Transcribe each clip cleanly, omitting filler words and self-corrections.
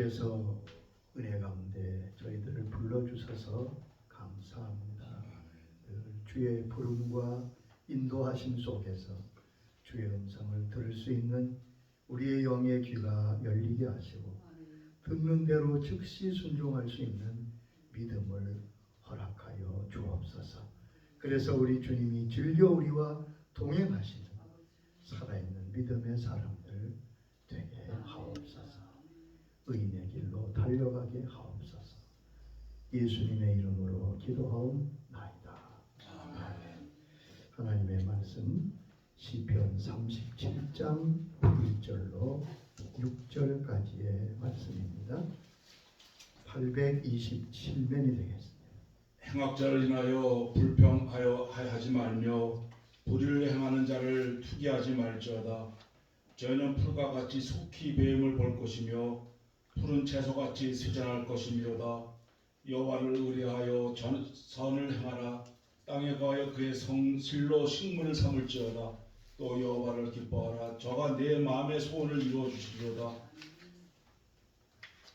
주님께서 은혜 가운데 저희들을 불러주셔서 감사합니다. 늘 주의 부름과 인도하심 속에서 주의 음성을 들을 수 있는 우리의 영의 귀가 열리게 하시고 듣는 대로 즉시 순종할 수 있는 믿음을 허락하여 주옵소서. 그래서 우리 주님이 즐겨 우리와 동행하시는 살아있는 믿음의 사람들 되게 하옵소서. 의인의 길로 달려가게 하옵소서. 예수님의 이름으로 기도하옵나이다. 아멘. 하나님의 말씀 시편 37장 1절로 6절까지의 말씀입니다. 827면이 되겠습니다. 행악자를 인하여 불평하여 하지 말며 불의를 행하는 자를 투기하지 말지어다. 저희는 풀과 같이 속히 배임을 볼 것이며 푸른 채소같이 쇠잔할 것이미로다. 여호와를 의뢰하여 선을 행하라. 땅에 거하여 그의 성실로 식물을 삼을지어다. 또 여호와를 기뻐하라. 저가 내 마음의 소원을 이루어 주시리로다.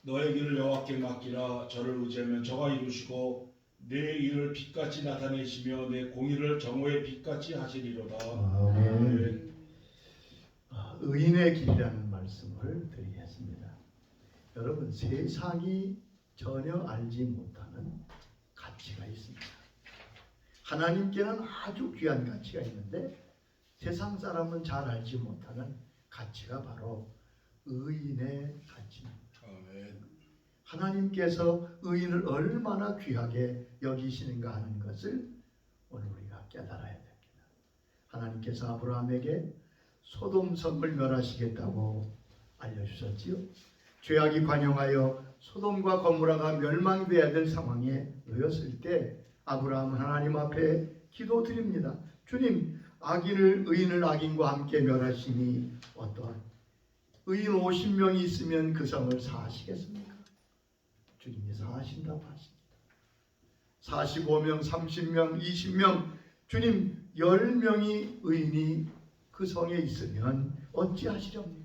너의 길을 여호와께 맡기라. 저를 의지하면 저가 이루시고 내 일을 빛같이 나타내시며 내 공의를 정오의 빛같이 하시리로다. 아멘. 의인의 길이라는 말씀을 드리겠습니다. 여러분, 세상이 전혀 알지 못하는 가치가 있습니다. 하나님께는 아주 귀한 가치가 있는데 세상 사람은 잘 알지 못하는 가치가 바로 의인의 가치입니다. 아멘. 하나님께서 의인을 얼마나 귀하게 여기시는가 하는 것을 오늘 우리가 깨달아야 됩니다. 하나님께서 아브라함에게 소돔성을 멸하시겠다고 알려주셨지요. 죄악이 관영하여 소돔과 고모라가 멸망되어야 될 상황에 놓였을 때 아브라함은 하나님 앞에 기도드립니다. 주님, 의인을 악인과 함께 멸하시니 어떠한 의인 50명이 있으면 그 성을 사하시겠습니까? 주님이 사하신다고 하십니다. 45명, 30명, 20명, 주님 10명이 의인이 그 성에 있으면 어찌하시렵니까?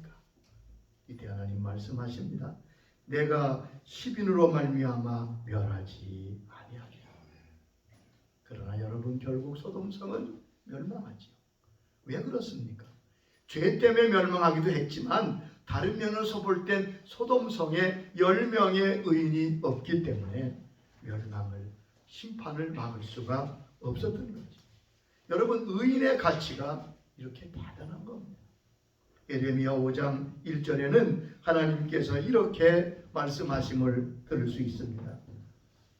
이때 하나님 말씀하십니다. 내가 10인으로 말미암아 멸하지 아니하리라. 그러나 여러분, 결국 소돔성은 멸망하지요. 왜 그렇습니까? 죄 때문에 멸망하기도 했지만 다른 면에서 볼 땐 소돔성에 10명의 의인이 없기 때문에 심판을 막을 수가 없었던 거죠. 여러분, 의인의 가치가 이렇게 대단한 겁니다. 예레미야 5장 1절에는 하나님께서 이렇게 말씀하심을 들을 수 있습니다.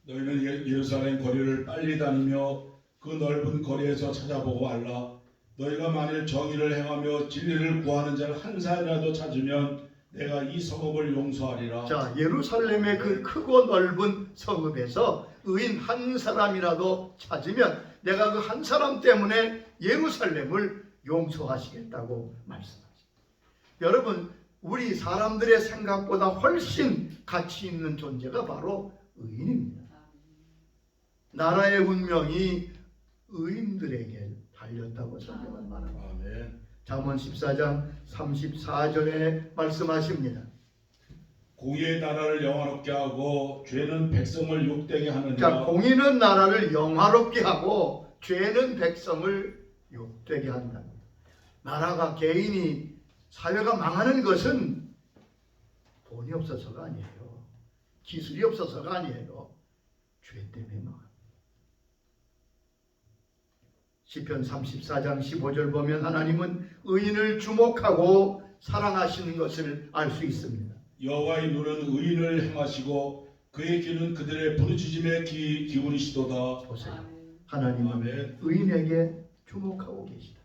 너희는 예루살렘 거리를 빨리 다니며 그 넓은 거리에서 찾아보고 알라. 너희가 만일 정의를 행하며 진리를 구하는 자를 한 사람이라도 찾으면 내가 이 성읍을 용서하리라. 자, 예루살렘의 그 크고 넓은 성읍에서 의인 한 사람이라도 찾으면 내가 그 한 사람 때문에 예루살렘을 용서하시겠다고 말씀하십니다. 여러분, 우리 사람들의 생각보다 훨씬 가치 있는 존재가 바로 의인입니다. 나라의 운명이 의인들에게 달렸다고 성경은 말합니다. 아멘. 잠언 14장 34절에 말씀하십니다. 공의의 나라를 영화롭게 하고 죄는 백성을 욕되게 하느니라. 자, 공의는 나라를 영화롭게 하고 죄는 백성을 욕되게 한다. 나라가, 개인이, 사회가 망하는 것은 돈이 없어서가 아니에요. 기술이 없어서가 아니에요. 죄 때문에 망합니다. 시편 34장 15절 보면 하나님은 의인을 주목하고 사랑하시는 것을 알 수 있습니다. 여호와의 눈은 의인을 행하시고 그의 귀는 그들의 부르짖음에 기울이시도다. 보세요. 하나님은 아멘. 의인에게 주목하고 계시다.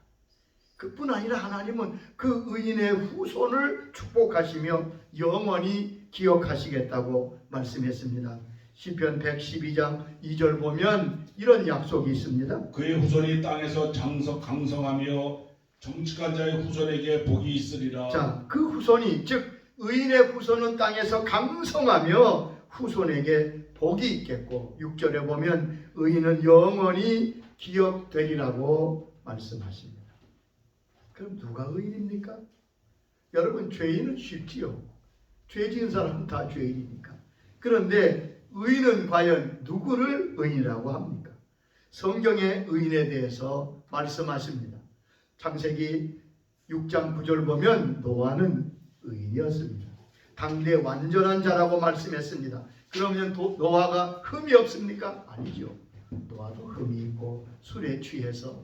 그뿐 아니라 하나님은 그 의인의 후손을 축복하시며 영원히 기억하시겠다고 말씀했습니다. 시편 112장 2절 보면 이런 약속이 있습니다. 그의 후손이 땅에서 강성하며 정직한 자의 후손에게 복이 있으리라. 자, 그 후손이, 즉 의인의 후손은 땅에서 강성하며 후손에게 복이 있겠고, 6절에 보면 의인은 영원히 기억되리라고 말씀하십니다. 그럼 누가 의인입니까? 여러분, 죄인은 쉽지요. 죄 지은 사람은 다 죄인이니까. 그런데 의인은 과연 누구를 의인이라고 합니까? 성경의 의인에 대해서 말씀하십니다. 창세기 6장 9절 보면 노아는 의인이었습니다. 당대 완전한 자라고 말씀했습니다. 그러면 노아가 흠이 없습니까? 아니죠. 노아도 흠이 있고 술에 취해서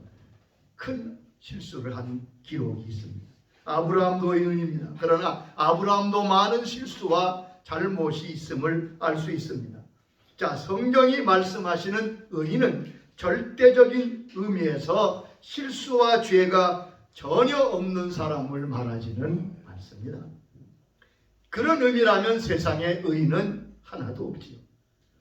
큰 실수를 한 기록이 있습니다. 아브라함도 의인입니다. 그러나 아브라함도 많은 실수와 잘못이 있음을 알 수 있습니다. 자, 성경이 말씀하시는 의인은 절대적인 의미에서 실수와 죄가 전혀 없는 사람을 말하지는 않습니다. 그런 의미라면 세상에 의인은 하나도 없지요.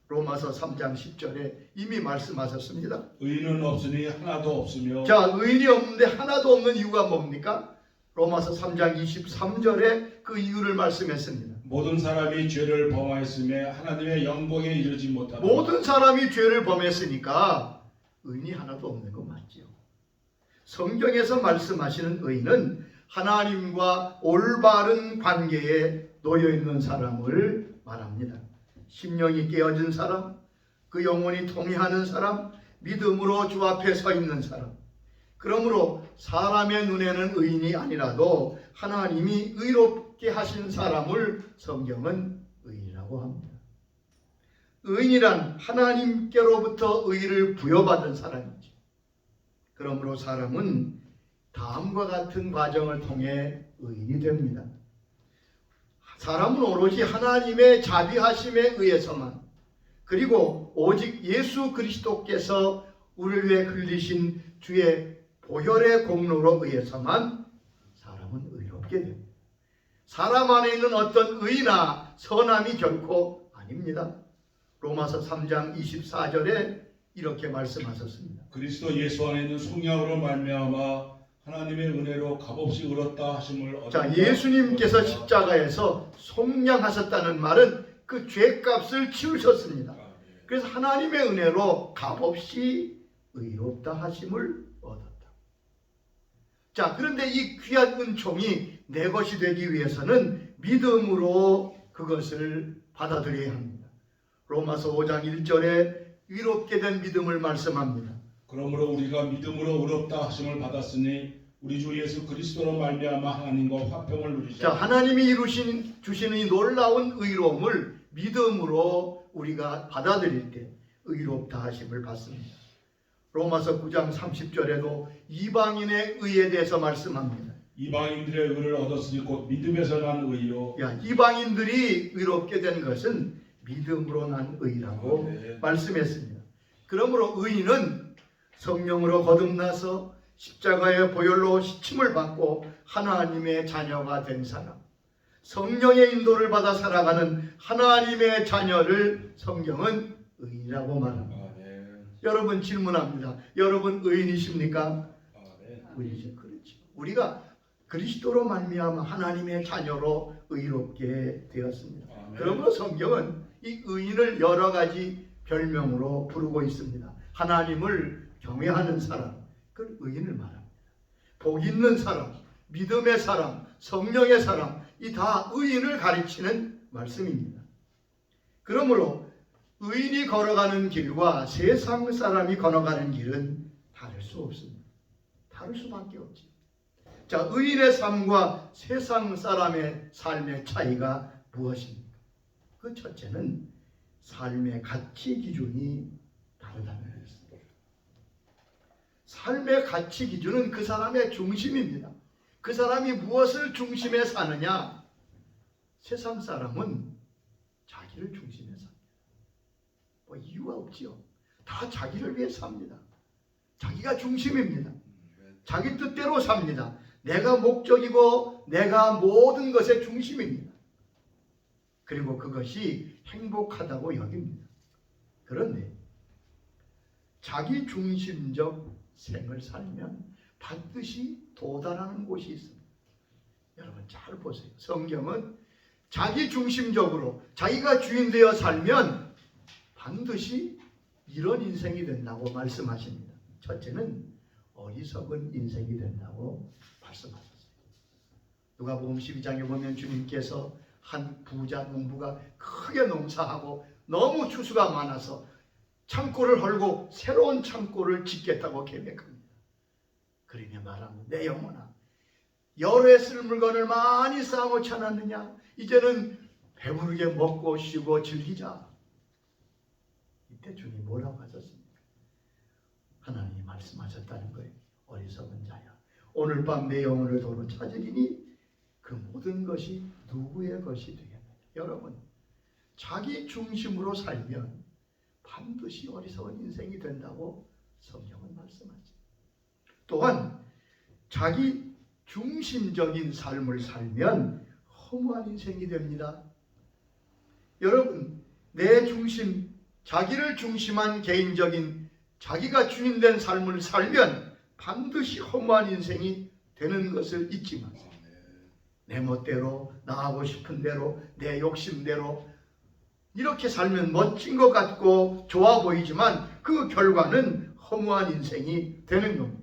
로마서 3장 10절에 이미 말씀하셨습니다. 의인은 없으니 하나도 없으며. 자, 의인이 없는데 하나도 없는 이유가 뭡니까? 로마서 3장 23절에 그 이유를 말씀했습니다. 모든 사람이 죄를 범하였음에 하나님의 영광에 이르지 못하다. 모든 사람이 죄를 범했으니까 의인이 하나도 없는 거 맞죠. 성경에서 말씀하시는 의인은 하나님과 올바른 관계에 놓여 있는 사람을 말합니다. 심령이 깨어진 사람, 그 영혼이 통회하는 사람, 믿음으로 주 앞에 서 있는 사람. 그러므로 사람의 눈에는 의인이 아니라도 하나님이 의롭게 하신 사람을 성경은 의인이라고 합니다. 의인이란 하나님께로부터 의를 부여받은 사람이죠. 그러므로 사람은 다음과 같은 과정을 통해 의인이 됩니다. 사람은 오로지 하나님의 자비하심에 의해서만, 그리고 오직 예수 그리스도께서 우리를 위해 흘리신 주의 보혈의 공로로 의해서만 사람은 의롭게 됩니다. 사람 안에 있는 어떤 의나 선함이 결코 아닙니다. 로마서 3장 24절에 이렇게 말씀하셨습니다. 그리스도 예수 안에 있는 성령으로 말미암아 하나님의 은혜로 값없이 얻었다 하심을 얻었다. 자, 예수님께서 십자가에서 속량하셨다는 말은 그 죄값을 치우셨습니다. 그래서 하나님의 은혜로 값없이 의롭다 하심을 얻었다. 자, 그런데 이 귀한 은총이 내 것이 되기 위해서는 믿음으로 그것을 받아들여야 합니다. 로마서 5장 1절에 위롭게 된 믿음을 말씀합니다. 그러므로 우리가 믿음으로 의롭다 하심을 받았으니 우리 주 예수 그리스도로 말미암아 하나님과 화평을 누리자. 자, 하나님이 주시는 이 놀라운 의로움을 믿음으로 우리가 받아들일 때 의롭다 하심을 받습니다. 로마서 9장 30절에도 이방인의 의에 대해서 말씀합니다. 이방인들의 의를 얻었으니 곧 믿음에서 난 의요. 이방인들이 의롭게 된 것은 믿음으로 난 의라고 말씀했습니다. 그러므로 의인은 성령으로 거듭나서 십자가의 보혈로 씻임을 받고 하나님의 자녀가 된 사람, 성령의 인도를 받아 살아가는 하나님의 자녀를 성경은 의인이라고 말합니다. 여러분 질문합니다. 여러분 의인이십니까? 의인이죠. 그렇죠. 우리가 그리스도로 말미암아 하나님의 자녀로 의롭게 되었습니다. 그러므로 성경은 이 의인을 여러 가지 별명으로 부르고 있습니다. 하나님을 경외하는 사람, 그걸 의인을 말합니다. 복 있는 사람, 믿음의 사람, 성령의 사람, 이 다 의인을 가르치는 말씀입니다. 그러므로 의인이 걸어가는 길과 세상 사람이 걸어가는 길은 다를 수 없습니다. 다를 수밖에 없지. 자, 의인의 삶과 세상 사람의 삶의 차이가 무엇입니까? 그 첫째는 삶의 가치 기준이 다르다는 것입니다. 삶의 가치 기준은 그 사람의 중심입니다. 그 사람이 무엇을 중심에 사느냐? 세상 사람은 자기를 중심에 삽니다. 뭐 이유가 없지요. 다 자기를 위해 삽니다. 자기가 중심입니다. 자기 뜻대로 삽니다. 내가 목적이고 내가 모든 것의 중심입니다. 그리고 그것이 행복하다고 여깁니다. 그런데 자기 중심적 생을 살면 반드시 도달하는 곳이 있습니다. 여러분 잘 보세요. 성경은 자기 중심적으로 자기가 주인 되어 살면 반드시 이런 인생이 된다고 말씀하십니다. 첫째는 어리석은 인생이 된다고 말씀하셨어요. 누가복음 12장에 보면 주님께서 한 부자 농부가 크게 농사하고 너무 추수가 많아서 창고를 헐고 새로운 창고를 짓겠다고 계획합니다. 그러며 말합니다. 내 영혼아, 여러 해 쓸 물건을 많이 쌓아놓지 않았느냐? 이제는 배부르게 먹고 쉬고 즐기자. 이때 주님이 뭐라고 하셨습니까? 하나님이 말씀하셨다는 거예요. 어리석은 자야, 오늘 밤 내 영혼을 도로 찾으리니 그 모든 것이 누구의 것이 되겠느냐. 여러분, 자기 중심으로 살면 반드시 어리석은 인생이 된다고 성경은 말씀하죠. 또한 자기 중심적인 삶을 살면 허무한 인생이 됩니다. 여러분, 내 중심, 자기를 중심한 개인적인 자기가 주인된 삶을 살면 반드시 허무한 인생이 되는 것을 잊지 마세요. 내 멋대로, 나 하고 싶은 대로, 내 욕심대로 이렇게 살면 멋진 것 같고 좋아 보이지만 그 결과는 허무한 인생이 되는 겁니다.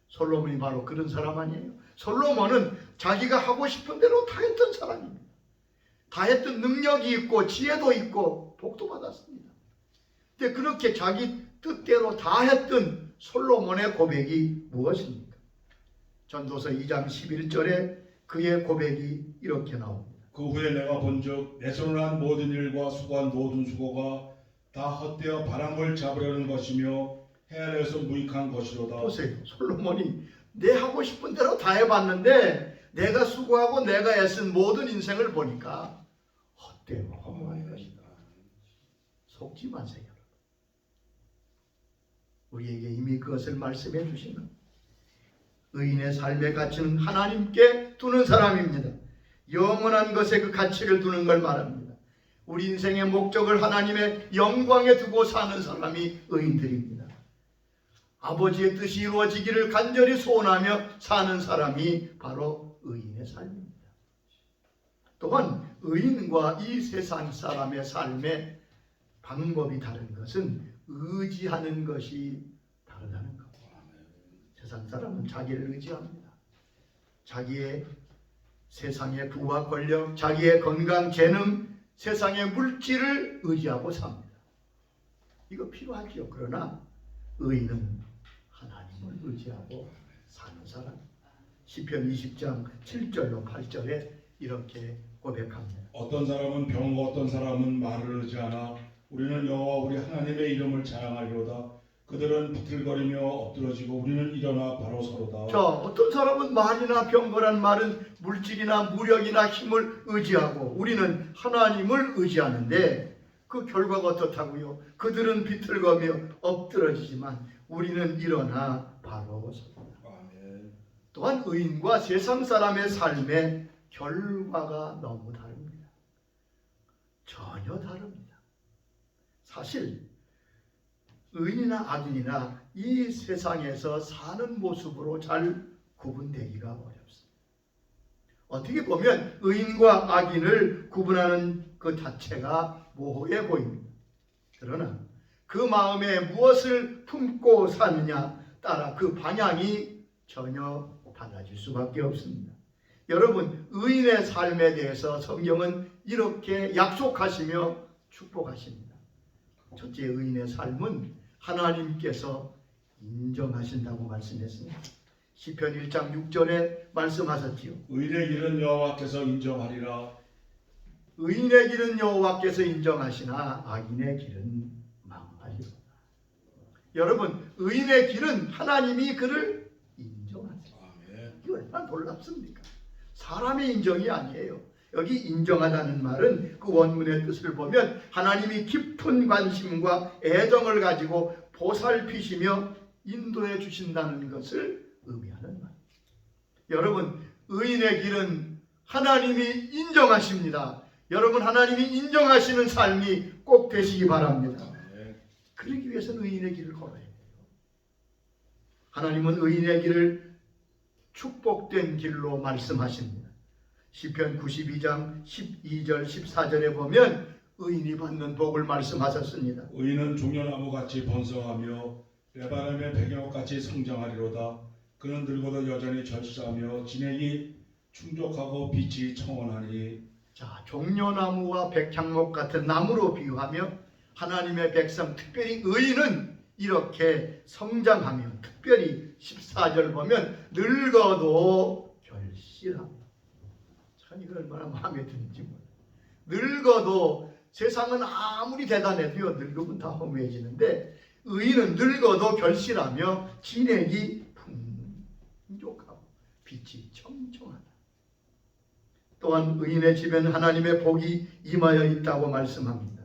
솔로몬이 바로 그런 사람 아니에요? 솔로몬은 자기가 하고 싶은 대로 다 했던 사람입니다. 다 했던 능력이 있고 지혜도 있고 복도 받았습니다. 근데 그렇게 자기 뜻대로 다 했던 솔로몬의 고백이 무엇입니까? 전도서 2장 11절에 그의 고백이 이렇게 나옵니다. 그 후에 내가 본즉 내 손으로 한 모든 일과 수고한 모든 수고가 다 헛되어 바람을 잡으려는 것이며 해 아래에서 무익한 것이로다. 보세요. 솔로몬이 내 하고 싶은 대로 다 해봤는데 내가 수고하고 내가 애쓴 모든 인생을 보니까 헛되고 허무한 것이다. 속지 마세요. 우리에게 이미 그것을 말씀해 주시는 의인의 삶의 가치는 하나님께 두는 사람입니다. 영원한 것에 그 가치를 두는 걸 말합니다. 우리 인생의 목적을 하나님의 영광에 두고 사는 사람이 의인들입니다. 아버지의 뜻이 이루어지기를 간절히 소원하며 사는 사람이 바로 의인의 삶입니다. 또한 의인과 이 세상 사람의 삶의 방법이 다른 것은 의지하는 것이 다르다는 겁니다. 세상 사람은 자기를 의지합니다. 자기의 세상의 부와 권력, 자기의 건강, 재능, 세상의 물질을 의지하고 삽니다. 이거 필요하지요. 그러나 의인은 하나님을 의지하고 사는 사람. 시편 20장 7절로 8절에 이렇게 고백합니다. 어떤 사람은 병과 어떤 사람은 말을 의지하나 우리는 여호와 우리 하나님의 이름을 자랑하리로다. 그들은 비틀거리며 엎드러지고 우리는 일어나 바로 서로다. 자, 어떤 사람은 말이나 병거란 말은 물질이나 무력이나 힘을 의지하고 우리는 하나님을 의지하는데 그 결과가 어떻다고요? 그들은 비틀거리며 엎드러지지만 우리는 일어나 바로 서로다. 또한 의인과 세상 사람의 삶의 결과가 너무 다릅니다. 전혀 다릅니다. 사실 의인이나 악인이나 이 세상에서 사는 모습으로 잘 구분되기가 어렵습니다. 어떻게 보면 의인과 악인을 구분하는 그 자체가 모호해 보입니다. 그러나 그 마음에 무엇을 품고 사느냐 따라 그 방향이 전혀 달라질 수밖에 없습니다. 여러분, 의인의 삶에 대해서 성경은 이렇게 약속하시며 축복하십니다. 첫째, 의인의 삶은 하나님께서 인정하신다고 말씀했습니다. 시편 1장 6절에 말씀하셨지요. 의인의 길은 여호와께서 인정하리라. 의인의 길은 여호와께서 인정하시나 악인의 길은 망하리로다. 여러분, 의인의 길은 하나님이 그를 인정하세요. 이거 얼마나 놀랍습니까? 사람의 인정이 아니에요. 여기 인정하다는 말은 그 원문의 뜻을 보면 하나님이 깊은 관심과 애정을 가지고 보살피시며 인도해 주신다는 것을 의미하는 말. 여러분, 의인의 길은 하나님이 인정하십니다. 여러분, 하나님이 인정하시는 삶이 꼭 되시기 바랍니다. 그러기 위해서는 의인의 길을 걸어야 돼요. 하나님은 의인의 길을 축복된 길로 말씀하십니다. 시편 92장 12절 14절에 보면 의인이 받는 복을 말씀하셨습니다. 의인은 종려나무같이 번성하며 레바논의 백영꽃같이 성장하리로다. 그는 늙어도 여전히 절사하며 진액이 충족하고 빛이 청원하니 자, 종려나무와 백향목 같은 나무로 비유하며 하나님의 백성, 특별히 의인은 이렇게 성장하며, 특별히 14절 보면 늙어도 결실하며. 참 이거 얼마나 마음에 드는지 몰라요. 늙어도, 세상은 아무리 대단해도요, 늙으면 다 허무해지는데 의인은 늙어도 결실하며 진액이 풍족하고 빛이 청청하다. 또한 의인의 집에는 하나님의 복이 임하여 있다고 말씀합니다.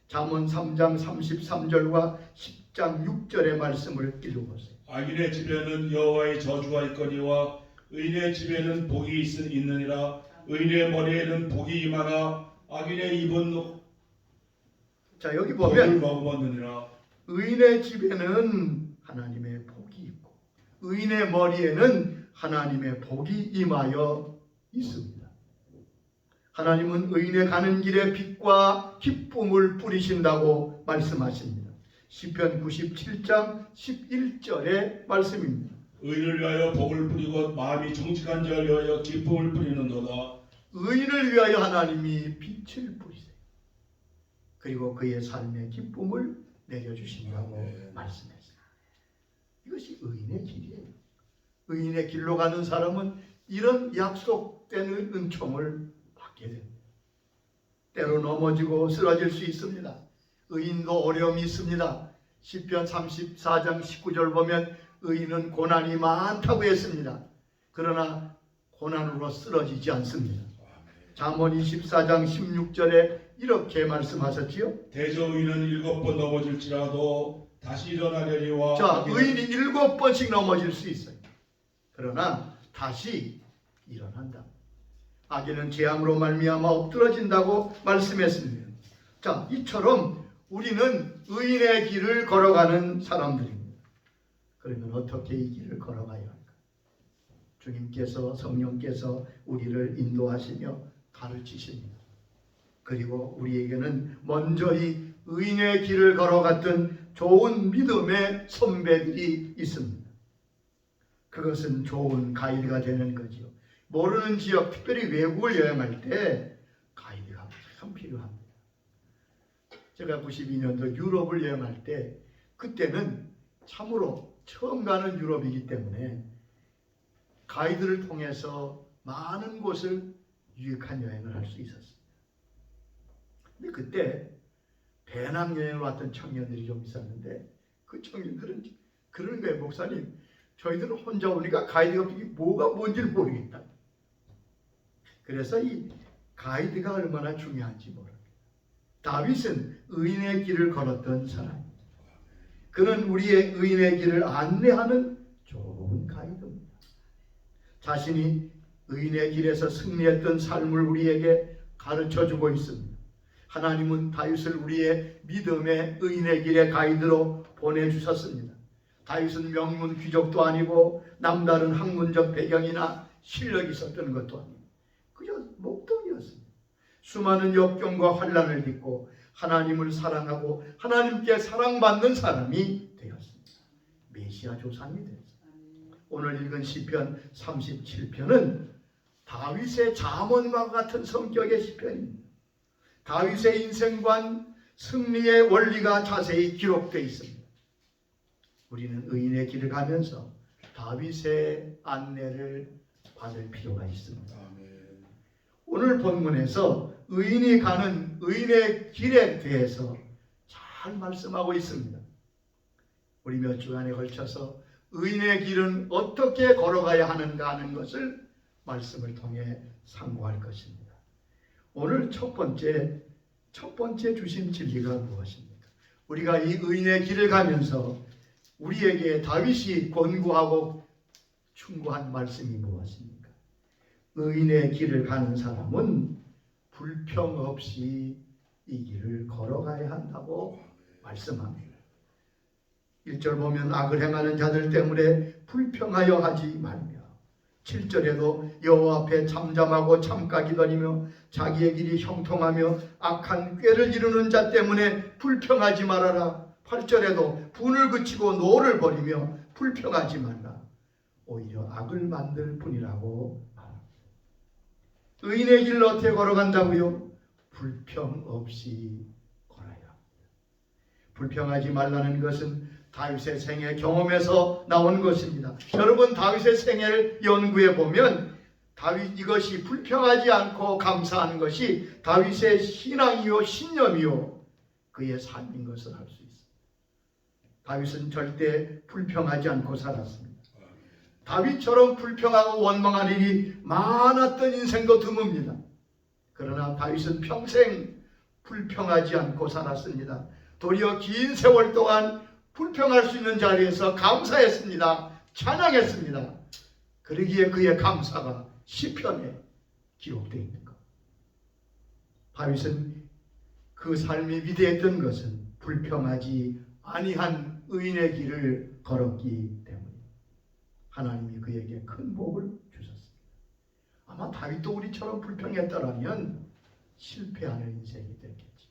잠언 3장 33절과 10장 6절의 말씀을 읽어보세요. 악인의 집에는 여호와의 저주가 있거니와 의인의 집에는 복이 있느니라. 의인의 머리에는 복이 임하나 악인의 입은 자, 여기 복을 보면 머금었느니라. 의인의 집에는 하나님의 복이 있고 의인의 머리에는 하나님의 복이 임하여 있습니다. 하나님은 의인의 가는 길에 빛과 기쁨을 뿌리신다고 말씀하십니다. 시편 97장 11절의 말씀입니다. 의인을 위하여 복을 뿌리고 마음이 정직한 자를 위하여 기쁨을 뿌리는도다. 의인을 위하여 하나님이 빛을 뿌리세요. 그리고 그의 삶에 기쁨을 내려주신다고 말씀했습니다. 이것이 의인의 길이에요. 의인의 길로 가는 사람은 이런 약속되는 은총을 받게 됩니다. 때로 넘어지고 쓰러질 수 있습니다. 의인도 어려움이 있습니다. 시편 34장 19절 보면 의인은 고난이 많다고 했습니다. 그러나 고난으로 쓰러지지 않습니다. 잠언 24장 16절에 이렇게 말씀하셨지요. 대저 의인은 7번 넘어질지라도 다시 일어나려니와. 자, 의인이 7번씩 넘어질 수 있어요. 그러나 다시 일어난다. 악인은 재앙으로 말미암아 엎드러진다고 말씀했습니다. 자, 이처럼 우리는 의인의 길을 걸어가는 사람들입니다. 그러면 어떻게 이 길을 걸어가야 할까? 주님께서, 성령께서 우리를 인도하시며 가르치십니다. 그리고 우리에게는 먼저 이 의인의 길을 걸어갔던 좋은 믿음의 선배들이 있습니다. 그것은 좋은 가이드가 되는 거지요. 모르는 지역, 특별히 외국을 여행할 때 가이드가 참 필요합니다. 제가 92년도 유럽을 여행할 때 그때는 참으로 처음 가는 유럽이기 때문에 가이드를 통해서 많은 곳을 유익한 여행을 할 수 있었습니다. 근데 그때 배낭여행을 왔던 청년들이 좀 있었는데 그 청년들은 그러는 거예요. 목사님, 저희들은 혼자 오니까 가이드가 뭐가 뭔지를 모르겠다. 그래서 이 가이드가 얼마나 중요한지 모릅니다. 다윗은 의인의 길을 걸었던 사람입니다. 그는 우리의 의인의 길을 안내하는 좋은 가이드입니다. 자신이 의인의 길에서 승리했던 삶을 우리에게 가르쳐주고 있습니다. 하나님은 다윗을 우리의 믿음의 의인의 길의 가이드로 보내주셨습니다. 다윗은 명문 귀족도 아니고 남다른 학문적 배경이나 실력이 있었던 것도 아니고 그저 목동이었습니다. 수많은 역경과 환난을 딛고 하나님을 사랑하고 하나님께 사랑받는 사람이 되었습니다. 메시아 조상이 되었습니다. 오늘 읽은 시편 37편은 다윗의 잠언과 같은 성격의 시편입니다. 다윗의 인생관, 승리의 원리가 자세히 기록되어 있습니다. 우리는 의인의 길을 가면서 다윗의 안내를 받을 필요가 있습니다. 오늘 본문에서 의인이 가는 의인의 길에 대해서 잘 말씀하고 있습니다. 우리 몇 주간에 걸쳐서 의인의 길은 어떻게 걸어가야 하는가 하는 것을 말씀을 통해 상고할 것입니다. 오늘 첫 번째 주신 진리가 무엇입니까? 우리가 이 의인의 길을 가면서 우리에게 다윗이 권고하고 충고한 말씀이 무엇입니까? 의인의 길을 가는 사람은 불평 없이 이 길을 걸어가야 한다고 말씀합니다. 1절 보면 악을 행하는 자들 때문에 불평하여 하지 말며 7절에도 여호와 앞에 잠잠하고 참까기더니며 자기의 길이 형통하며 악한 꾀를 이루는 자 때문에 불평하지 말아라. 8절에도 분을 그치고 노를 버리며 불평하지 말라. 오히려 악을 만들 뿐이라고 말합니다. 의인의 길을 어떻게 걸어간다고요? 불평 없이 걸어야 합니다. 불평하지 말라는 것은 다윗의 생애 경험에서 나온 것입니다. 여러분, 다윗의 생애를 연구해 보면 다윗, 이것이 불평하지 않고 감사하는 것이 다윗의 신앙이요 신념이요 그의 삶인 것을 알 수 있습니다. 다윗은 절대 불평하지 않고 살았습니다. 다윗처럼 불평하고 원망한 일이 많았던 인생도 드뭅니다. 그러나 다윗은 평생 불평하지 않고 살았습니다. 도리어 긴 세월 동안 불평할 수 있는 자리에서 감사했습니다. 찬양했습니다. 그러기에 그의 감사가 시편에 기록되어 있는 것. 다윗은 그 삶이 위대했던 것은 불평하지 아니한 의인의 길을 걸었기 때문에 하나님이 그에게 큰 복을 주셨습니다. 아마 다윗도 우리처럼 불평했더라면 실패하는 인생이 됐겠지.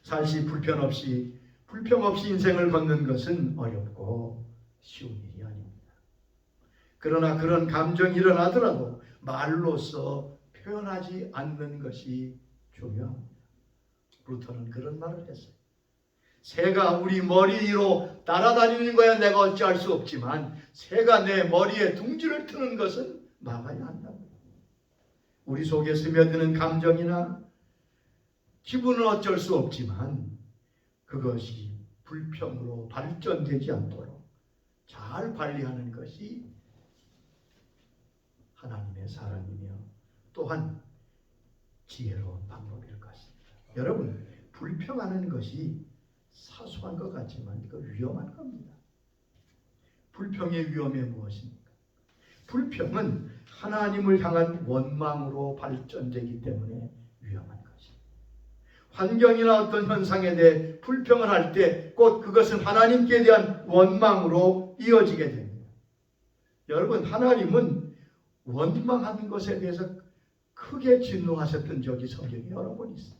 사실 불평 없이 인생을 걷는 것은 어렵고 쉬운 일이 아닙니다. 그러나 그런 감정이 일어나더라도 말로써 표현하지 않는 것이 중요합니다. 루터는 그런 말을 했어요. 새가 우리 머리 위로 날아다니는 거야 내가 어찌할 수 없지만 새가 내 머리에 둥지를 트는 것은 막아야 한다고. 우리 속에 스며드는 감정이나 기분은 어쩔 수 없지만 그것이 불평으로 발전되지 않도록 잘 관리하는 것이 하나님의 사랑이며 또한 지혜로운 방법일 것입니다. 여러분, 불평하는 것이 사소한 것 같지만 이거 위험한 겁니다. 불평의 위험이 무엇입니까? 불평은 하나님을 향한 원망으로 발전되기 때문에 위험한 것입니다. 환경이나 어떤 현상에 대해 불평을 할 때 곧 그것은 하나님께 대한 원망으로 이어지게 됩니다. 여러분, 하나님은 원망하는 것에 대해서 크게 진노하셨던 적이 성경에 여러 번 있어요.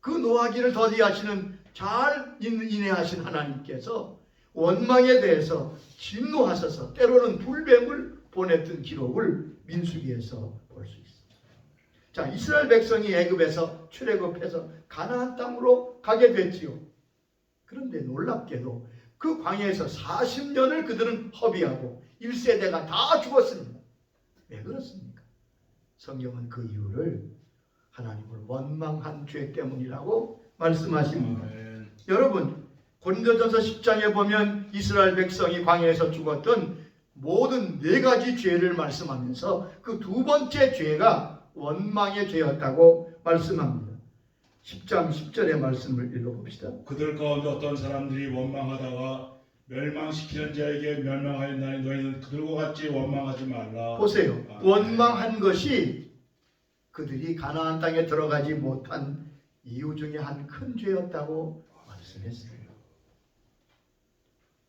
그 노하기를 더디하시는 잘 인내하신 하나님께서 원망에 대해서 진노하셔서 때로는 불뱀을 보냈던 기록을 민수기에서 볼 수 있습니다. 자, 이스라엘 백성이 애굽에서 출애굽해서 가나안 땅으로 가게 됐지요. 그런데 놀랍게도 그 광야에서 40년을 그들은 허비하고 1세대가 다 죽었습니다. 왜 그렇습니까? 성경은 그 이유를 하나님을 원망한 죄 때문이라고 말씀하십니다. 여러분, 고린도전서 10장에 보면 이스라엘 백성이 광야에서 죽었던 모든 4가지 죄를 말씀하면서 그 두 번째 죄가 원망의 죄였다고 말씀합니다. 10장 10절의 말씀을 읽어봅시다. 그들 가운데 어떤 사람들이 원망하다가 멸망시키는 자에게 멸망하였나니 너희는 그들과 같이 원망하지 말라. 보세요. 원망한 것이 그들이 가나안 땅에 들어가지 못한 이유 중에 한 큰 죄였다고 말씀했습니다.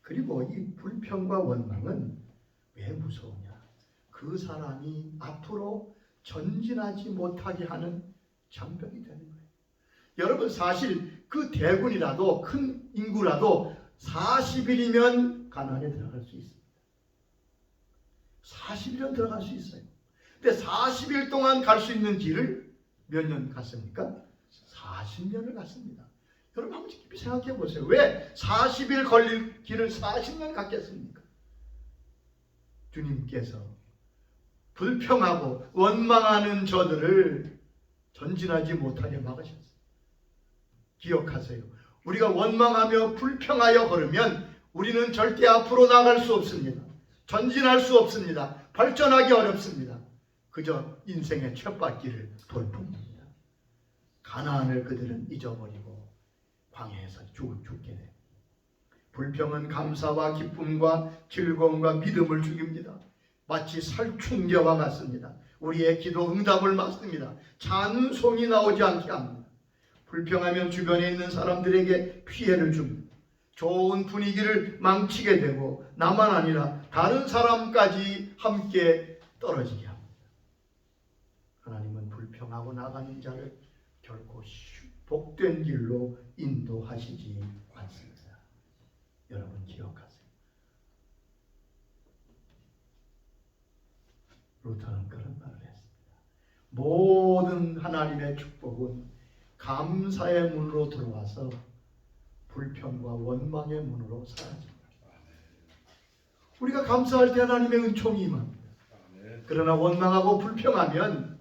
그리고 이 불평과 원망은 왜 무서우냐? 그 사람이 앞으로 전진하지 못하게 하는 장벽이 되는 거예요. 여러분, 사실 그 대군이라도 큰 인구라도 40일이면 가나안에 들어갈 수 있습니다. 40일은 들어갈 수 있어요. 근데 40일 동안 갈 수 있는 길을 몇 년 갔습니까? 40년을 갔습니다. 여러분 한번 깊이 생각해 보세요. 왜 40일 걸릴 길을 40년 갔겠습니까? 주님께서 불평하고 원망하는 저들을 전진하지 못하게 막으셨어요. 기억하세요. 우리가 원망하며 불평하여 걸으면 우리는 절대 앞으로 나갈 수 없습니다. 전진할 수 없습니다. 발전하기 어렵습니다. 그저 인생의 쳇바퀴를 돌 뿐입니다. 가나안을 그들은 잊어버리고 광야에서 죽게 됩니다. 불평은 감사와 기쁨과 즐거움과 믿음을 죽입니다. 마치 살충제와 같습니다. 우리의 기도 응답을 막습니다. 찬송이 나오지 않게 합니다. 불평하면 주변에 있는 사람들에게 피해를 줍니다. 좋은 분위기를 망치게 되고 나만 아니라 다른 사람까지 함께 떨어지게 합니다. 하나님은 불평하고 나가는 자를 결코 복된 길로 인도하시지 않습니다. 여러분 기억하세요. 루터는 그런 말을 했습니다. 모든 하나님의 축복은 감사의 문으로 들어와서 불평과 원망의 문으로 사라집니다. 우리가 감사할 때 하나님의 은총이 임합니다. 그러나 원망하고 불평하면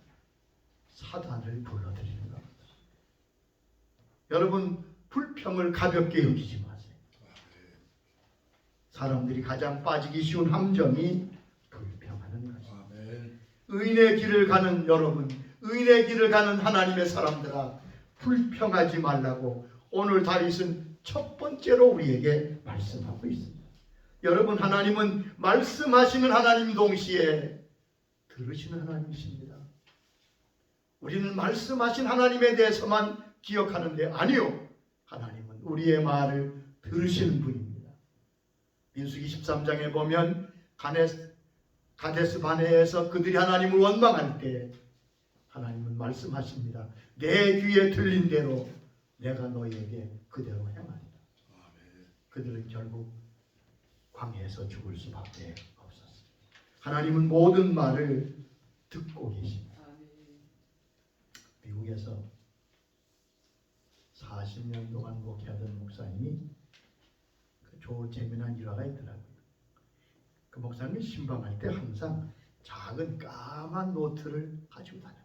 사단을 불러들이는 겁니다. 여러분, 불평을 가볍게 여기지 마세요. 사람들이 가장 빠지기 쉬운 함정이 불평하는 것입니다. 의인의 길을 가는 여러분, 의인의 길을 가는 하나님의 사람들아, 불평하지 말라고 오늘 다윗은 첫 번째로 우리에게 말씀하고 있습니다. 여러분, 하나님은 말씀하시는 하나님 동시에 들으시는 하나님이십니다. 우리는 말씀하신 하나님에 대해서만 기억하는데 아니요, 하나님은 우리의 말을 들으시는 분입니다. 민수기 13장에 보면 가데스 바네에서 그들이 하나님을 원망할 때 하나님은 말씀하십니다. 내 귀에 들린 대로 내가 너희에게 그대로 행하리라. 그들은 결국 광야에서 죽을 수밖에 없었습니다. 하나님은 모든 말을 듣고 계십니다. 미국에서 40년 동안 목회하던 목사님이 좋은 재미난 일화가 있더라고요. 그 목사님이 신방할 때 항상 작은 까만 노트를 가지고 다녔다.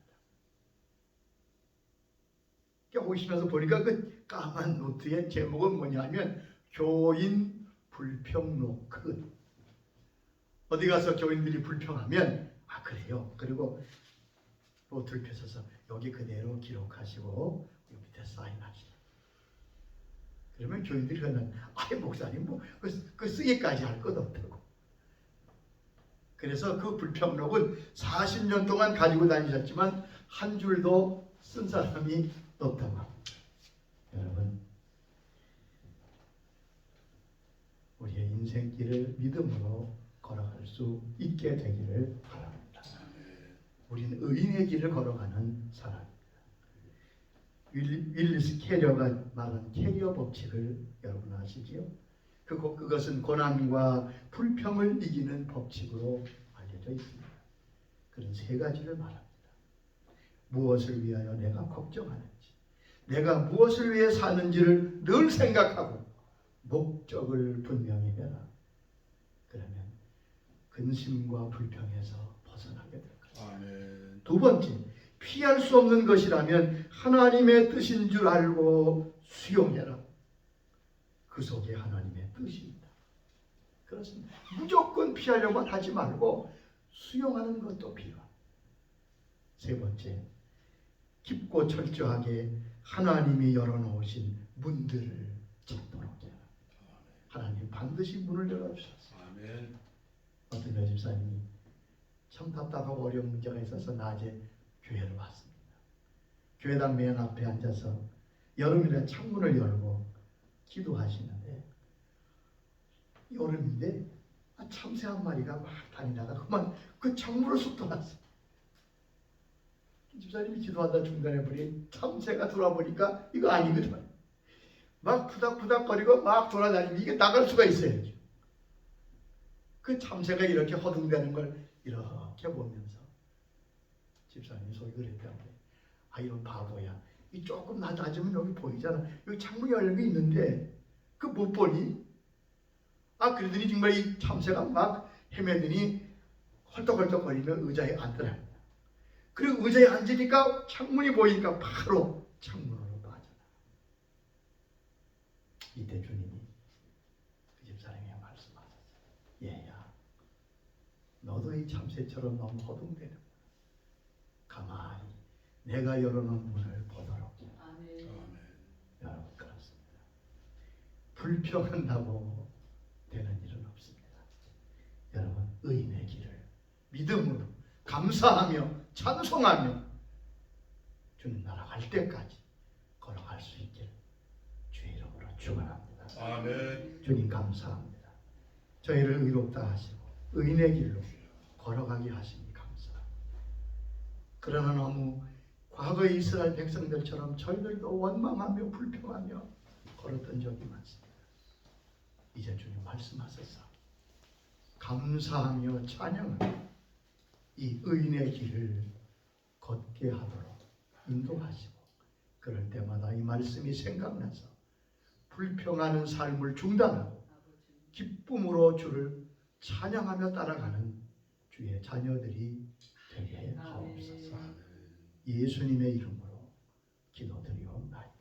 오시면서 보니까 그 까만 노트의 제목은 뭐냐면 교인 불평노크. 어디 가서 교인들이 불평하면 아 그래요. 그리고 노트를 펴서 여기 그대로 기록하시고 여기 밑에 사인하시라. 그러면 교인들이 그러면 아이 목사님 뭐 그 쓰기까지 할 것 없다고. 그래서 그 불평록은 40년 동안 가지고 다니셨지만 한 줄도 쓴 사람이 없다고 합니다. 여러분, 우리의 인생길을 믿음으로 걸어갈 수 있게 되기를 바랍니다. 우리는 의인의 길을 걸어가는 사람입니다. 윌리스 캐리어가 말한 캐리어 법칙을 여러분 아시지요? 그것은 고난과 불평을 이기는 법칙으로 알려져 있습니다. 그런 세 가지를 말합니다. 무엇을 위하여 내가 걱정하는지, 내가 무엇을 위해 사는지를 늘 생각하고 목적을 분명히 해라. 그러면 근심과 불평에서 벗어나게 될 것입니다. 두 번째, 피할 수 없는 것이라면 하나님의 뜻인 줄 알고 수용해라. 그 속에 하나님의 뜻입니다. 그렇습니다. 무조건 피하려고만 하지 말고 수용하는 것도 필요합니다. 세 번째, 깊고 철저하게 하나님이 열어놓으신 문들을 찾도록 해라. 하나님 반드시 문을 열어주셨어요. 어떤 여집사님이 참 답답하고 어려운 문제가 있어서 낮에 교회를 왔습니다. 교회당 맨 앞에 앉아서 여름이라 창문을 열고 기도하시는데 여름인데 참새 한 마리가 막 다니다가 그만 그 창문을 쑥 돌았어요. 집사님이 기도하다 중간에 보니 참새가 돌아보니까 이거 아니거든. 막 푸닥푸닥거리고 막 돌아다니면 이게 나갈 수가 있어야죠. 그 참새가 이렇게 허둥대는 걸 이렇게 보면서 집사님이 속이 그랬다는데 아 이런 바보야. 이 조금 낮아지면 여기 보이잖아. 여기 창문이 열린 게 있는데 그 못 보니? 아 그러더니 정말 이 참새가 막 헤매더니 헐떡헐떡거리며 의자에 앉더랍니다. 그리고 의자에 앉으니까 창문이 보이니까 바로 창문으로 빠져나. 이때 주님이 그 집사람이 말씀하셨어요. 얘야, 너도 이 참새처럼 너무 허둥대는 가만히 내가 열어놓은 문을 보도록. 아멘. 여러분 그렇습니다. 불평한다고 되는 일은 없습니다. 여러분 의인의 길을 믿음으로 감사하며 찬송하며 주님 나라 갈 때까지 걸어갈 수 있기를 주의 이름으로 축원합니다. 아멘. 주님 감사합니다. 저희를 의롭다 하시고 의인의 길로 걸어가게 하시니 감사합니다. 그러나 너무 과거 이스라엘 백성들처럼 저희들도 원망하며 불평하며 걸었던 적이 많습니다. 이제 주님 말씀하셔서 감사하며 찬양하며 이 의인의 길을 걷게 하도록 인도하시고, 그럴 때마다 이 말씀이 생각나서 불평하는 삶을 중단하고 기쁨으로 주를 찬양하며 따라가는 주의 자녀들이 되게 하옵소서. 예수님의 이름으로 기도드리옵나이다.